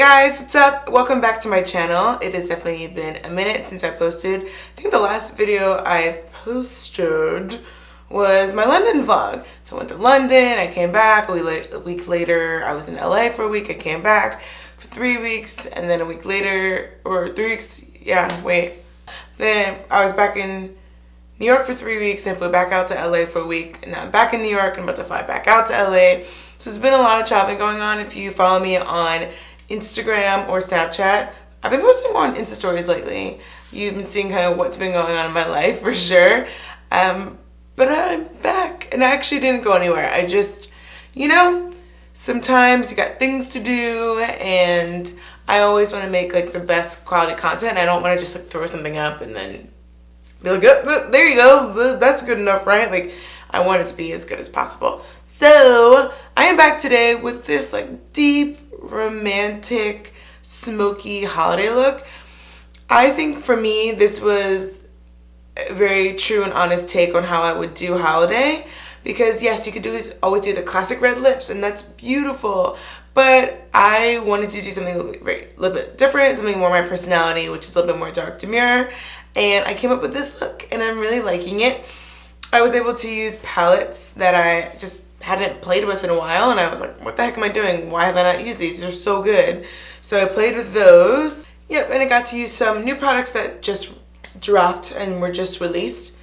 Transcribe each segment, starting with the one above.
guys, what's up? Welcome back to my channel. It has definitely been a minute since I posted. I think the last video I posted was my London vlog. So I went to London, I came back, a week later I was in LA for a week, I came back for 3 weeks, and then a week later, or 3 weeks, then I was back in New York for 3 weeks and flew back out to LA for a week, and now I'm back in New York and I'm about to fly back out to LA. So there's been a lot of traveling going on. If you follow me on Instagram or Snapchat, I've been posting more on Insta stories lately. You've been seeing kind of what's been going on in my life for sure. But I'm back and I actually didn't go anywhere. I just, sometimes you got things to do and I always want to make like the best quality content. I don't want to just like throw something up and then be like, oh, there you go, that's good enough, right? Like, I want it to be as good as possible. So I am back today with this like deep, romantic, smoky holiday look. I think for me, this was a very true and honest take on how I would do holiday. Because yes, you could always do the classic red lips, and that's beautiful. But I wanted to do something a little bit different, something more my personality, which is a little bit more dark demure. And I came up with this look, and I'm really liking it. I was able to use palettes that I just hadn't played with in a while, and I was like, what the heck am I doing? Why have I not used these? They're so good. So I played with those. Yep, and I got to use some new products that just dropped and were just released.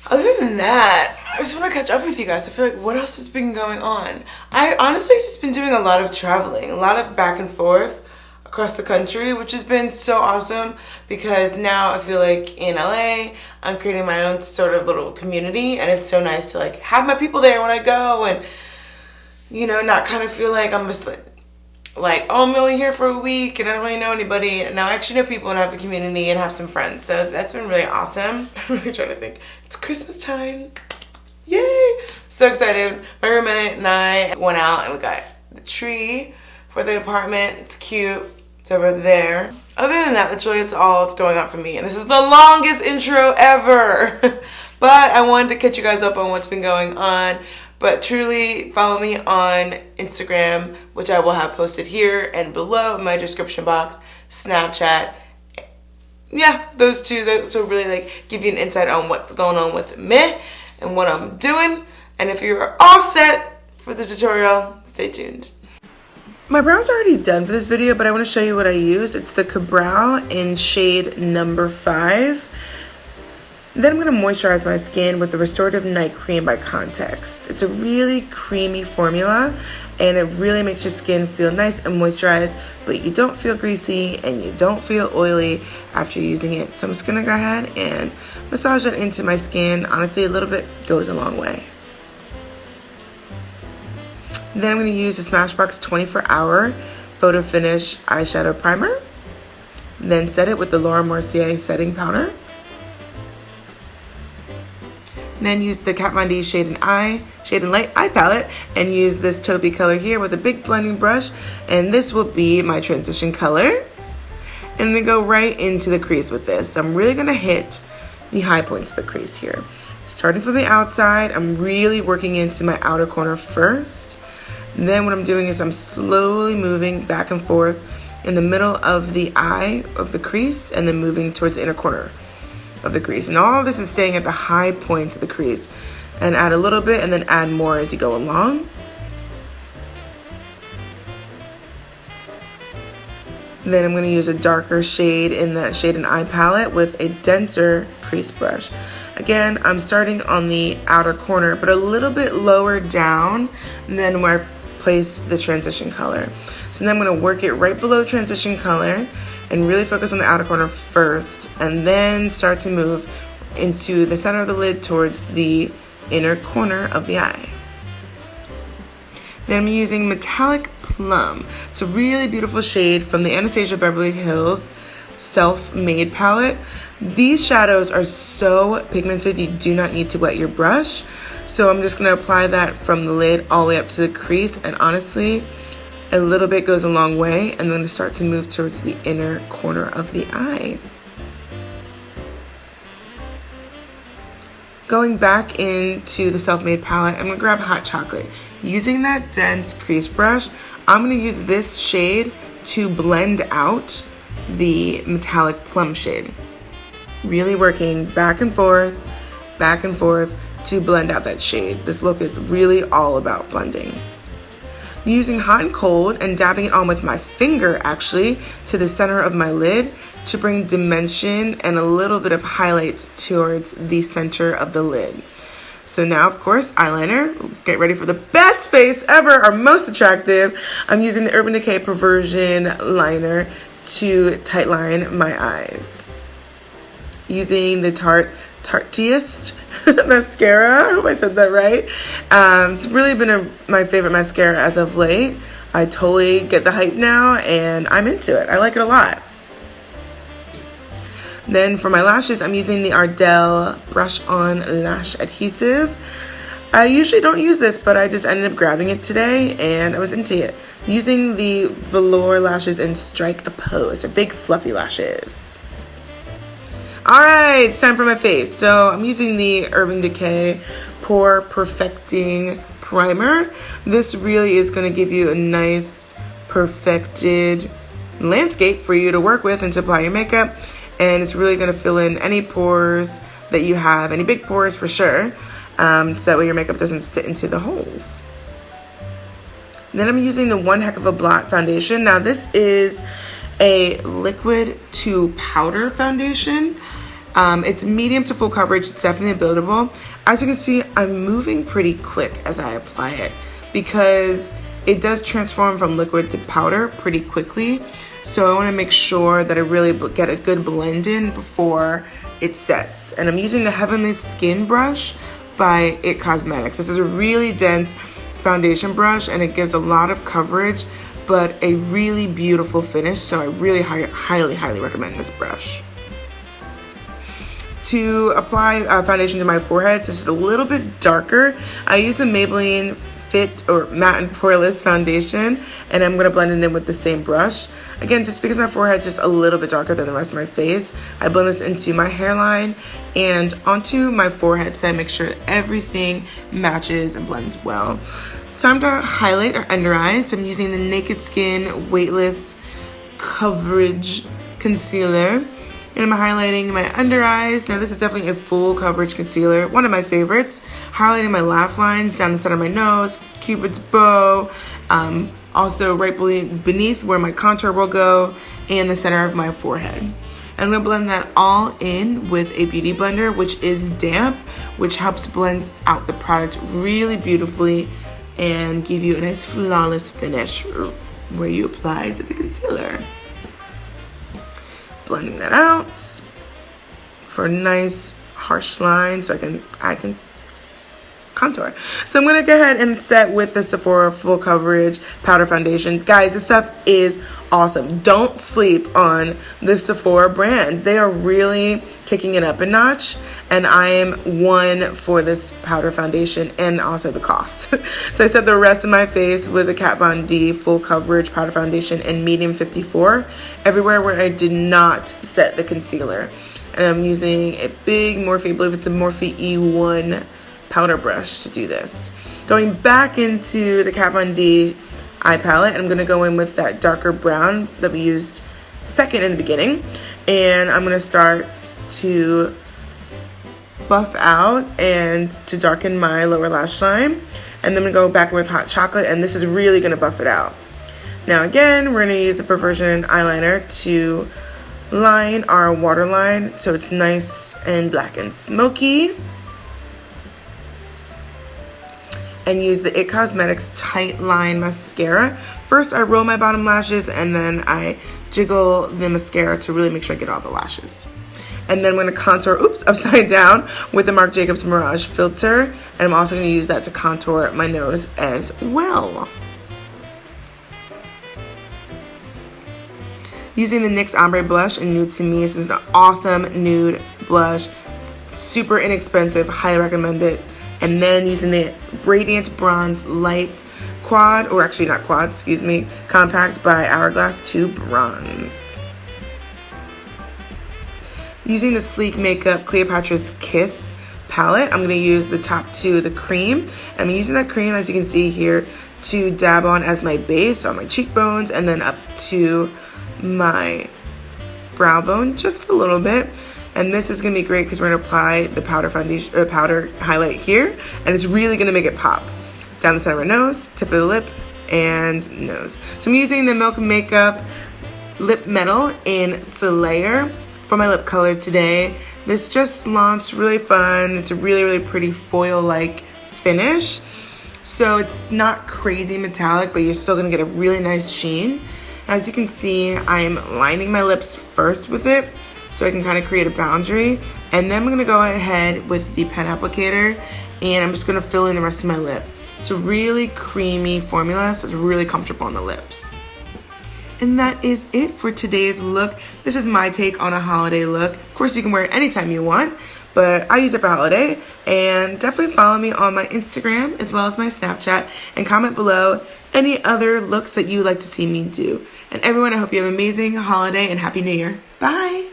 Other than that, I just want to catch up with you guys. I feel like what else has been going on? I honestly just been doing a lot of traveling, a lot of back and forth across the country, which has been so awesome because now I feel like in LA, I'm creating my own sort of little community, and it's so nice to like have my people there when I go and, not kind of feel like I'm just like, oh, I'm only here for a week and I don't really know anybody. And now I actually know people and have a community and have some friends. So that's been really awesome. I'm really trying to think. It's Christmas time. Yay! So excited. My roommate and I went out and we got the tree for the apartment. It's cute. It's over there. Other than that, that's all that's going on for me. And this is the longest intro ever. But I wanted to catch you guys up on what's been going on. But truly, follow me on Instagram, which I will have posted here and below in my description box, Snapchat. Yeah, those two. Those will really like give you an insight on what's going on with me and what I'm doing. And if you're all set for the tutorial, stay tuned. My brows are already done for this video, but I want to show you what I use. It's the Ka-Brow in shade number 5. Then I'm going to moisturize my skin with the Restorative Night Cream by Context. It's a really creamy formula, and it really makes your skin feel nice and moisturized, but you don't feel greasy and you don't feel oily after using it. So I'm just going to go ahead and massage it into my skin. Honestly, a little bit goes a long way. Then I'm going to use the Smashbox 24-hour PhotoFinish eyeshadow primer. Then set it with the Laura Mercier setting powder. Then use the Kat Von D Shade and Light Eye Palette and use this taupey color here with a big blending brush. And this will be my transition color. And then go right into the crease with this. I'm really going to hit the high points of the crease here. Starting from the outside, I'm really working into my outer corner first. Then what I'm doing is I'm slowly moving back and forth in the middle of the eye of the crease and then moving towards the inner corner of the crease. And all this is staying at the high points of the crease. And add a little bit and then add more as you go along. Then I'm going to use a darker shade in that Shade and Eye palette with a denser crease brush. Again, I'm starting on the outer corner, but a little bit lower down than where I place the transition color. So then I'm going to work it right below the transition color and really focus on the outer corner first, and then start to move into the center of the lid towards the inner corner of the eye. Then I'm using Metallic Plum. It's a really beautiful shade from the Anastasia Beverly Hills Self-Made palette. These shadows are so pigmented you do not need to wet your brush. So I'm just going to apply that from the lid all the way up to the crease, and honestly, a little bit goes a long way. And I'm going to start to move towards the inner corner of the eye. Going back into the Self-Made palette, I'm going to grab Hot Chocolate. Using that dense crease brush, I'm going to use this shade to blend out the metallic plum shade. Really working back and forth to blend out that shade. This look is really all about blending. Using hot and cold and dabbing it on with my finger actually to the center of my lid to bring dimension and a little bit of highlight towards the center of the lid. So now, of course, eyeliner. Get ready for the best face ever, our most attractive. I'm using the Urban Decay Perversion liner to tightline my eyes. Using the Tartiest mascara. I hope I said that right. It's really been my favorite mascara as of late. I totally get the hype now, and I'm into it. I like it a lot. Then for my lashes, I'm using the Ardell Brush On Lash Adhesive. I usually don't use this, but I just ended up grabbing it today, and I was into it. Using the Velour lashes in Strike a Pose. They're big, fluffy lashes. Alright, it's time for my face. So I'm using the Urban Decay Pore Perfecting Primer. This really is going to give you a nice, perfected landscape for you to work with and to apply your makeup. And it's really going to fill in any pores that you have, any big pores for sure, so that way your makeup doesn't sit into the holes. Then I'm using the One Heck of a Blot foundation. Now this is a liquid to powder foundation. It's medium to full coverage. It's definitely buildable. As you can see, I'm moving pretty quick as I apply it because it does transform from liquid to powder pretty quickly. So I want to make sure that I really get a good blend in before it sets. And I'm using the Heavenly Skin brush by IT Cosmetics. This is a really dense foundation brush and it gives a lot of coverage, but a really beautiful finish. So I really highly recommend this brush. To apply foundation to my forehead, so it's just a little bit darker, I use the Maybelline Fit or Matte and Poreless foundation, and I'm going to blend it in with the same brush. Again, just because my forehead's just a little bit darker than the rest of my face, I blend this into my hairline and onto my forehead so I make sure everything matches and blends well. It's time to highlight our under eyes. So I'm using the Naked Skin Weightless Coverage Concealer. And I'm highlighting my under eyes. Now this is definitely a full coverage concealer, one of my favorites. Highlighting my laugh lines down the center of my nose, Cupid's bow, also right beneath where my contour will go, and the center of my forehead. And I'm gonna blend that all in with a beauty blender, which is damp, which helps blend out the product really beautifully and give you a nice flawless finish where you applied the concealer. Blending that out for a nice harsh line so I can contour. So I'm gonna go ahead and set with the Sephora Full Coverage Powder Foundation. Guys, this stuff is awesome. Don't sleep on the Sephora brand. They are really kicking it up a notch, and I am one for this powder foundation and also the cost. So I set the rest of my face with the Kat Von D Full Coverage Powder Foundation in medium 54, everywhere where I did not set the concealer. And I'm using a big Morphe, I believe it's a Morphe E1 powder brush to do this. Going back into the Kat Von D eye palette, I'm going to go in with that darker brown that we used second in the beginning, and I'm going to start to buff out and to darken my lower lash line, and then I'm going to go back with Hot Chocolate, and this is really going to buff it out. Now again, we're going to use the Perversion eyeliner to line our waterline so it's nice and black and smoky. And use the IT Cosmetics Tight Line Mascara. First, I roll my bottom lashes and then I jiggle the mascara to really make sure I get all the lashes. And then I'm going to contour, upside down with the Marc Jacobs Mirage filter. And I'm also going to use that to contour my nose as well. Using the NYX Ombre blush in Nude to Me. This is an awesome nude blush. It's super inexpensive, highly recommend it. And then using the Radiant Bronze Light Quad, or actually not quad, excuse me, Compact by HourGlass to Bronze. Using the Sleek Makeup Cleopatra's Kiss palette, I'm going to use the top two, the cream. I'm using that cream, as you can see here, to dab on as my base on my cheekbones, and then up to my brow bone just a little bit. And this is gonna be great because we're gonna apply the powder foundation or powder highlight here, and it's really gonna make it pop. Down the center of my nose, tip of the lip, and nose. So I'm using the Milk Makeup Lip Metal in Solaire for my lip color today. This just launched, really fun. It's a really pretty foil-like finish. So it's not crazy metallic, but you're still gonna get a really nice sheen. As you can see, I'm lining my lips first with it so I can kind of create a boundary. And then I'm gonna go ahead with the pen applicator and I'm just gonna fill in the rest of my lip. It's a really creamy formula, so it's really comfortable on the lips. And that is it for today's look. This is my take on a holiday look. Of course, you can wear it anytime you want, but I use it for holiday. And definitely follow me on my Instagram as well as my Snapchat, and comment below any other looks that you would like to see me do. And everyone, I hope you have an amazing holiday and Happy New Year. Bye!